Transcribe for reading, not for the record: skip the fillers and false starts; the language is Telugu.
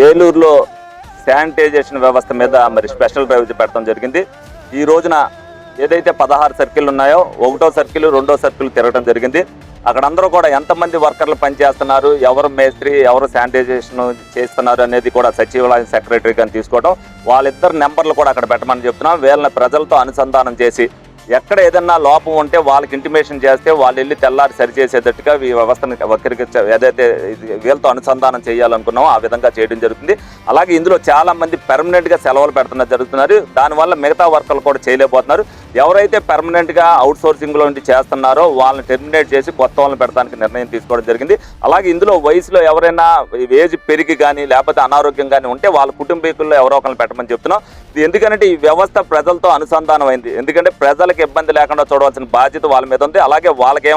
ఏలూరులో శానిటైజేషన్ వ్యవస్థ మీద మరి స్పెషల్ డ్రైవ్ పెట్టడం జరిగింది. ఈ రోజున ఏదైతే 16 సర్కిల్ ఉన్నాయో 1వ సర్కిల్ 2వ సర్కిల్ తిరగడం జరిగింది. అక్కడ అందరూ కూడా ఎంతమంది వర్కర్లు పనిచేస్తున్నారు, ఎవరు మేస్త్రి, ఎవరు శానిటైజేషన్ చేస్తున్నారు అనేది కూడా సచివాలయం సెక్రటరీ గారిని తీసుకోవడం, వాళ్ళిద్దరు నెంబర్లు కూడా అక్కడ పెట్టమని చెప్తున్నాం. వీళ్ళని ప్రజలతో అనుసంధానం చేసి ఎక్కడ ఏదన్నా లోపం ఉంటే వాళ్ళకి ఇంటిమేషన్ చేస్తే వాళ్ళు వెళ్ళి తెల్లారి సరిచేసేటట్టుగా ఈ వ్యవస్థను ఏదైతే వీళ్ళతో అనుసంధానం చేయాలనుకున్నామో ఆ విధంగా చేయడం జరుగుతుంది. అలాగే ఇందులో చాలా మంది పెర్మనెంట్గా సెలవులు పెడుతున్నారు జరుగుతున్నారు. దానివల్ల మిగతా వర్కర్లు కూడా చేయలేకపోతున్నారు. ఎవరైతే పెర్మనెంట్గా అవుట్ సోర్సింగ్లో ఉండి చేస్తున్నారో వాళ్ళని టెర్మినేట్ చేసి కొత్త వాళ్ళని పెడతానికి నిర్ణయం తీసుకోవడం జరిగింది. అలాగే ఇందులో వయసులో ఎవరైనా ఏజ్ పెరిగి కానీ లేకపోతే అనారోగ్యం కానీ ఉంటే వాళ్ళ కుటుంబీకుల్లో ఎవరో ఒకరిని పెట్టమని చెప్తున్నాం. ఎందుకంటే ఈ వ్యవస్థ ప్రజలతో అనుసంధానం అయింది. ఎందుకంటే ప్రజలకు ఇబ్బంది లేకుండా చూడవలసిన బాధ్యత వాళ్ళ మీద ఉంది. అలాగే వాళ్ళకి